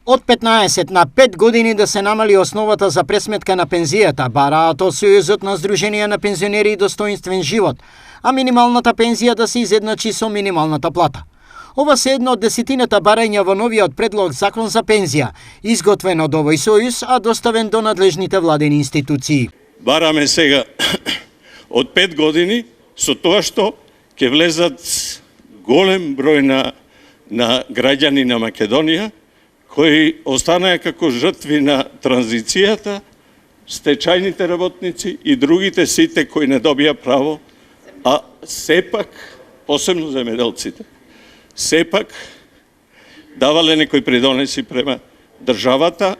Од 15 на 5 години да се намали основата за пресметка на пензијата, бараат од Сојузот на Сдруженија на пензионери и достоинствен живот, а минималната пензија да се изедначи со минималната плата. Ова се едно од десетината барања во новиот предлог закон за пензија, изготвен од овој сојуз, а доставен до надлежните владени институции. Бараме сега од 5 години со тоа што ќе влезат голем број на граѓани на Македонија кои останаа како жртви на транзицијата, стечајните работници и другите сите кои не добија право, а сепак, посебно земјоделците, сепак давале некои придонеси према државата,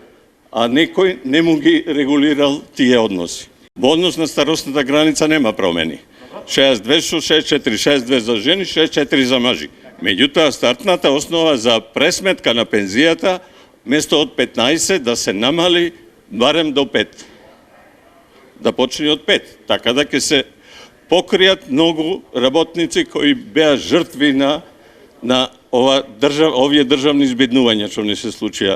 а некој не му ги регулирал тие односи. Во однос на старосната граница нема промени. 62 со 64, 62 за жени, 64 за мажи. Меѓутоа, стартната основа за пресметка на пензијата, место од 15 да се намали барем до 5. Да почне од 5, така да ќе се покријат многу работници кои беа жртви на овие државни избеднувања што не се случија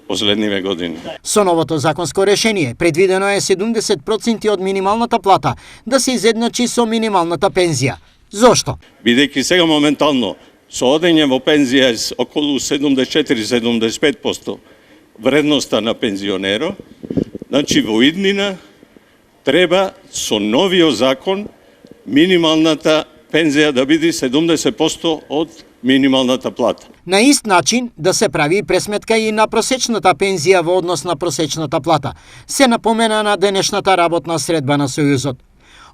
последниве години. Со новото законско решение предвидено е 70% од минималната плата да се изедначи со минималната пензија. Зошто? Бидејќи сега моментално со одење во пензија е околу 74-75% вредноста на пензионеро, значи во иднина треба со новиот закон минималната пензија да биде 70% од минималната плата. На ист начин да се прави пресметка и на просечната пензија во однос на просечната плата, се напомена на денешната работна средба на Сојузот.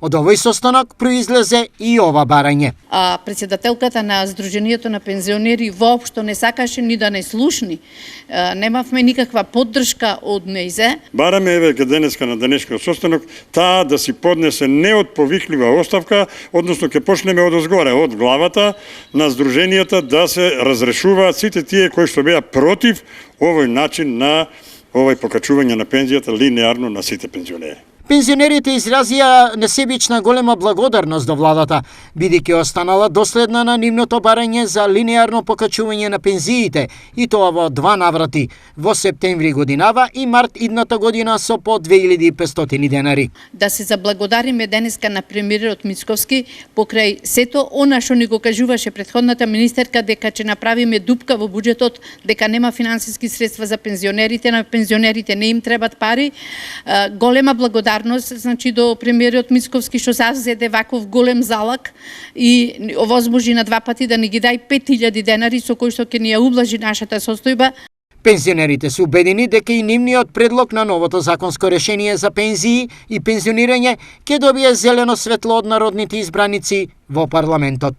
Од овој состанок произлезе и ова барање. Председателката на Сдруженијето на пензионери воопшто не сакаше ни да не слушни. Немавме никаква поддршка од нејзе. Бараме еве денеска на денешкиот состанок таа да си поднесе неотповиклива оставка, односно ќе почнеме одозгоре, од главата на Сдруженијата да се разрешуваат сите тие кои што беа против овој начин на овој покачување на пензијата линеарно на сите пензионери. Пензионерите изразија несебична голема благодарност до владата, бидејќи останала доследна на нивното барање за линеарно покачување на пензиите, и тоа во 2 наврати, во септември годинава и март идната година со по 2500 денари. Да се заблагодариме денеска на премиерот Мицковски покрај сето она што ни го кажуваше претходната министерка дека ќе направиме дупка во буџетот, дека нема финансиски средства за пензионерите, на пензионерите не им требат пари. Голема благодарност значи до премиерот Мицковски што зазеде ваков голем залак и овозможи на 2 пати да ни ги дај 5000 денари со кои што ќе ни ја ублажи нашата состојба. Пензионерите се убедени дека и нивниот предлог на новото законско решение за пензии и пензионирање ќе добие зелено светло од народните избраници во парламентот.